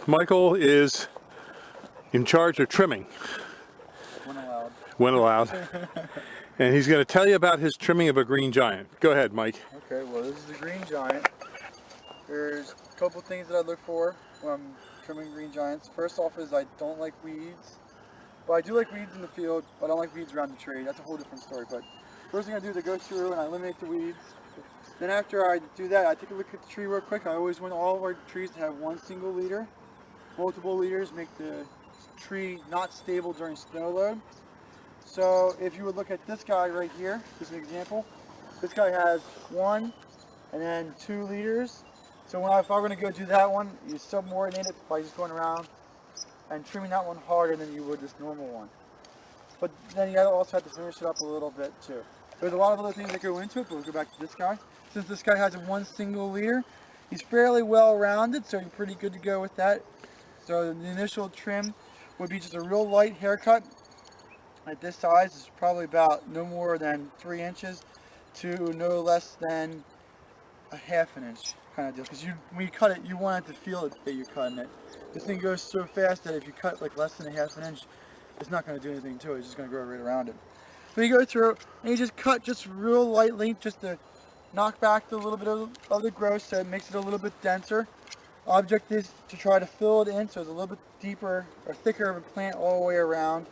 Michael is in charge of trimming. When allowed. When allowed. And he's going to tell you about his trimming of a green giant. Go ahead, Mike. Okay, well this is the green giant. There's a couple things that I look for when I'm trimming green giants. First off is I don't like weeds. But I do like weeds in the field, but I don't like weeds around the tree. That's a whole different story. But first thing I do is I go through and I eliminate the weeds. Then after I do that, I take a look at the tree real quick. I always want all of our trees to have one single leader. Multiple leaders make the tree not stable during snow load. So if you would look at this guy right here, this is an example. This guy has 1 and then 2 leaders. So if I were going to go do that one, you subordinate it by just going around and trimming that one harder than you would this normal one. But then you also have to finish it up a little bit too. There's a lot of other things that go into it, but we'll go back to this guy. Since this guy has one single leader, he's fairly well rounded, so you're pretty good to go with that. So the initial trim would be just a real light haircut. At this size, it's probably about no more than 3 inches to no less than a ½ inch kind of deal. Because when you cut it, you want it to feel that you're cutting it. This thing goes so fast that if you cut like less than a ½ inch, it's not going to do anything to it. It's just going to grow right around it. So you go through and you just cut just real lightly, just to knock back a little bit of the growth, so it makes it a little bit denser. Object is to try to fill it in so it's a little bit deeper or thicker of a plant all the way around.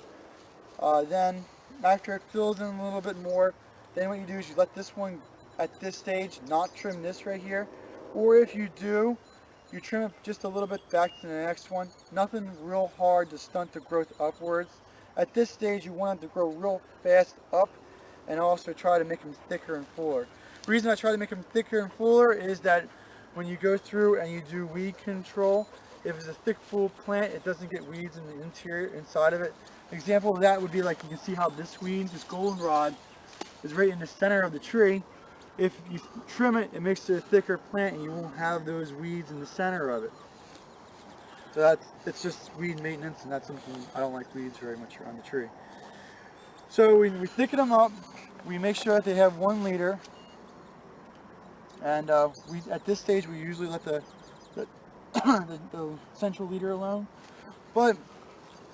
Then after it fills in a little bit more, then what you do is you let this one at this stage not trim this right here, or if you do, you trim it just a little bit back to the next one. Nothing real hard to stunt the growth upwards. At this stage you want it to grow real fast up and also try to make them thicker and fuller. The reason I try to make them thicker and fuller is that when you go through and you do weed control, if it's a thick full plant, it doesn't get weeds in the interior inside of it. An example of that would be like you can see how this weed, this goldenrod, is right in the center of the tree. If you trim it, it makes it a thicker plant and you won't have those weeds in the center of it. So it's just weed maintenance, and that's something I don't like weeds very much around the tree. So we thicken them up, we make sure that they have 1 leader, and at this stage we usually let the central leader alone. But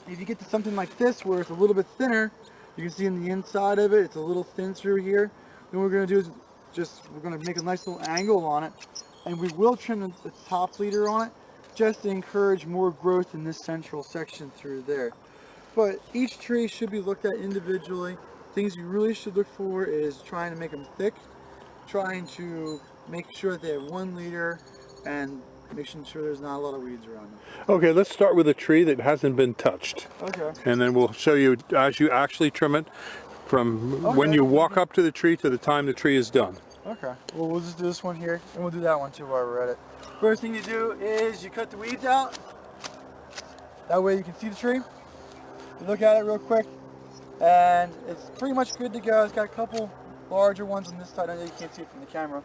if you get to something like this where it's a little bit thinner, you can see in the inside of it, it's a little thin through here. Then what we're going to do is we're going to make a nice little angle on it, and we will trim the top leader on it just to encourage more growth in this central section through there. But each tree should be looked at individually. Things you really should look for is trying to make them thick, trying to make sure that they have 1 leader, and making sure there's not a lot of weeds around them. Okay, let's start with a tree that hasn't been touched. Okay. And then we'll show you as you actually trim it from when you walk up to the tree to the time the tree is done. Okay. Well, we'll just do this one here, and we'll do that one too while we're at it. First thing you do is you cut the weeds out. That way you can see the tree. You look at it real quick, and it's pretty much good to go. It's got a couple larger ones on this side. I know you can't see it from the camera.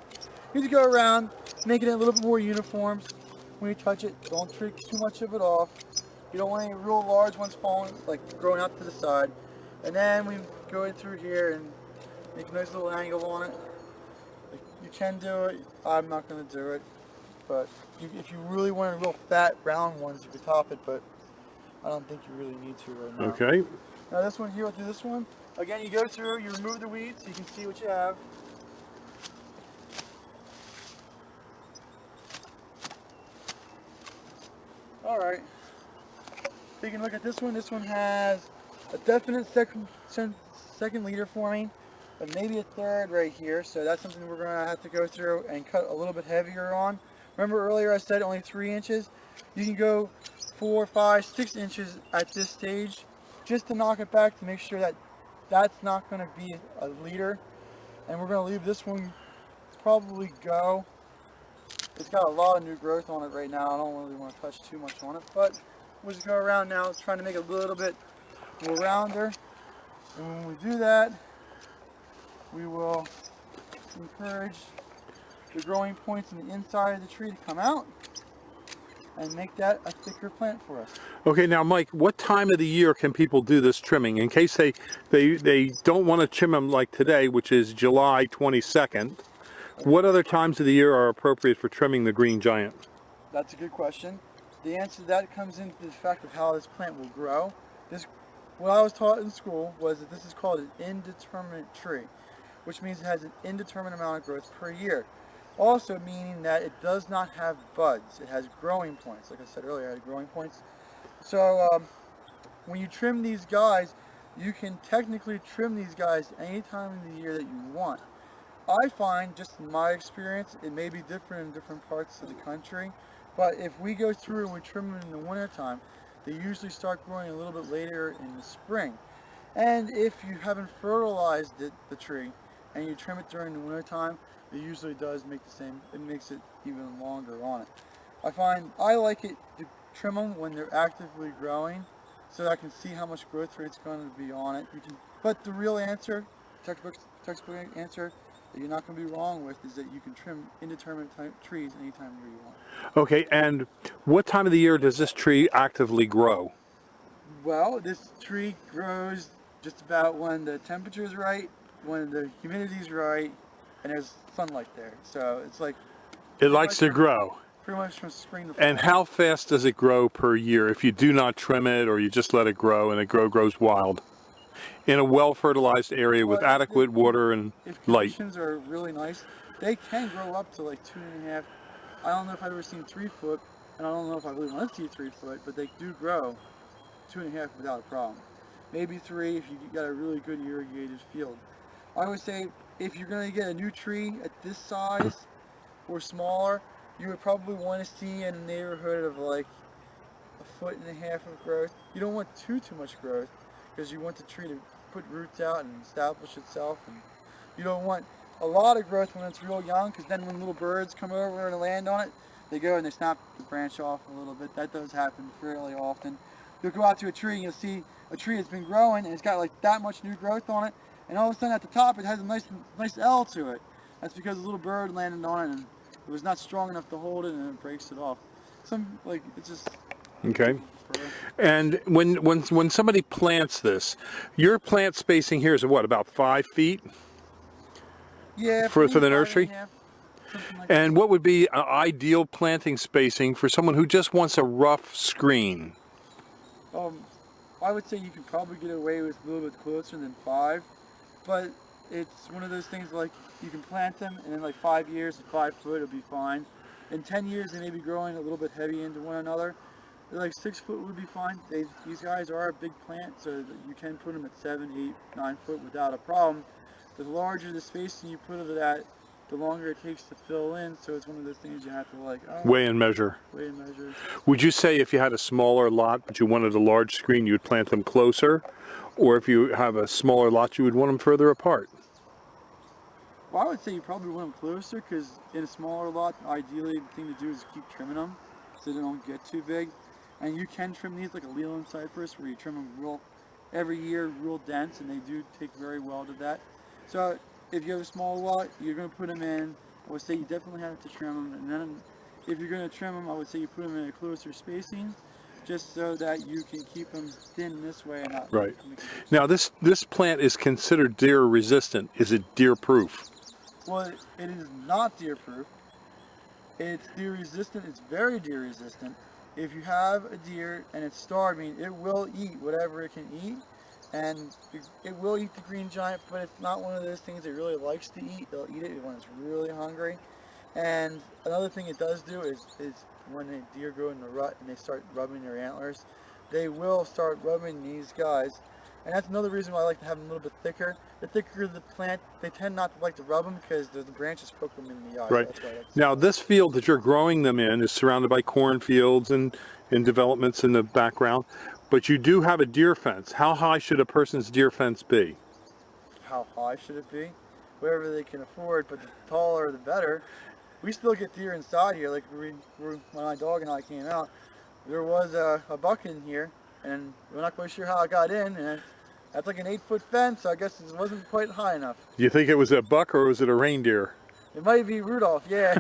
You need to go around, making it a little bit more uniform. When you touch it, don't take too much of it off. You don't want any real large ones falling, like growing out to the side. And then we go in through here and make a nice little angle on it. You can do it. I'm not going to do it. But if you really want real fat, round ones, you could top it. But I don't think you really need to right now. Okay. Now this one here, we'll do this one. Again, you go through, you remove the weeds so you can see what you have. Alright, so you can look at this one has a definite second leader forming, but maybe a third right here, so that's something we're going to have to go through and cut a little bit heavier on. Remember earlier I said only 3 inches? You can go 4, 5, 6 inches at this stage, just to knock it back to make sure that that's not going to be a leader. And we're going to leave this one probably go. It's got a lot of new growth on it right now. I don't really want to touch too much on it, but we'll just go around now. It's trying to make it a little bit more rounder. And when we do that, we will encourage the growing points in the inside of the tree to come out and make that a thicker plant for us. Okay, now Mike, what time of the year can people do this trimming? In case they don't want to trim them like today, which is July 22nd, what other times of the year are appropriate for trimming the green giant? That's a good question. the answer to that comes into the fact of how this plant will grow. What I was taught in school was that this is called an indeterminate tree, which means it has an indeterminate amount of growth per year. Also meaning that it does not have buds. It has growing points. Like I said earlier, it had growing points. So when you trim these guys, you can technically trim these guys any time of the year that you want. I find, just in my experience, it may be different in different parts of the country, but if we go through and we trim them in the wintertime, they usually start growing a little bit later in the spring. And if you haven't fertilized the tree and you trim it during the wintertime, it usually does make the same, it makes it even longer on it. I like it to trim them when they're actively growing so that I can see how much growth rate's going to be on it. But the real answer, textbook answer, that you're not going to be wrong with is that you can trim indeterminate trees anytime of year you want. Okay, and what time of the year does this tree actively grow? Well, this tree grows just about when the temperature is right, when the humidity is right, and there's sunlight there. So it's like... It likes to grow. Pretty much from spring to fall. And how fast does it grow per year if you do not trim it or you just let it grow and it grows wild? In a well-fertilized area with adequate water and light. If conditions are really nice, they can grow up to like 2.5. I don't know if I've ever seen 3 foot, and I don't know if I really want to see 3 foot, but they do grow 2.5 without a problem. Maybe 3 if you got a really good irrigated field. I would say if you're going to get a new tree at this size or smaller, you would probably want to see in the neighborhood of like 1.5 feet of growth. You don't want too much growth because you want the tree to put roots out and establish itself. And you don't want a lot of growth when it's real young, because then when little birds come over and land on it, they go and they snap the branch off a little bit. That does happen fairly often. You'll go out to a tree and you'll see a tree that's been growing and it's got like that much new growth on it, and all of a sudden at the top it has a nice L to it. That's because a little bird landed on it and it was not strong enough to hold it and it breaks it off. It's just... Okay. And when somebody plants this, your plant spacing here is what, about 5 feet? Yeah. For the nursery? Like and what would be an ideal planting spacing for someone who just wants a rough screen? I would say you could probably get away with a little bit closer than 5, but it's one of those things like you can plant them and in like 5 years at 5 foot it'll be fine. In 10 years they may be growing a little bit heavy into one another. Like 6 foot would be fine. These guys are a big plant, so that you can put them at 7, 8, 9 foot without a problem. The larger the spacing you put it at, the longer it takes to fill in. So it's one of those things you have to like weigh and measure. Weigh and measure. Would you say if you had a smaller lot but you wanted a large screen, you would plant them closer, or if you have a smaller lot, you would want them further apart? Well, I would say you probably want them closer, because in a smaller lot, ideally the thing to do is keep trimming them so they don't get too big. And you can trim these like a Leland cypress, where you trim them every year real dense, and they do take very well to that. So if you have a small lot, you're going to put them in, I would say you definitely have to trim them. And then if you're going to trim them, I would say you put them in a closer spacing, just so that you can keep them thin this way and not... Right. Now this plant is considered deer resistant. Is it deer proof? Well, it is not deer proof. It's deer resistant. It's very deer resistant. If you have a deer and it's starving, it will eat whatever it can eat, and it will eat the green giant, but it's not one of those things it really likes to eat. It'll eat it when it's really hungry. And another thing it does do is when the deer go in the rut and they start rubbing their antlers, they will start rubbing these guys. And that's another reason why I like to have them a little bit thicker. The thicker the plant, they tend not to like to rub them because the branches poke them in the eye. Right. Now this field that you're growing them in is surrounded by cornfields and developments in the background, but you do have a deer fence. How high should a person's deer fence be? How high should it be? Whatever they can afford, but the taller the better. We still get deer inside here. Like when my dog and I came out, there was a buck in here, and we're not quite sure how it got in, and that's like an 8-foot fence, so I guess it wasn't quite high enough. Do you think it was a buck or was it a reindeer? It might be Rudolph, yeah.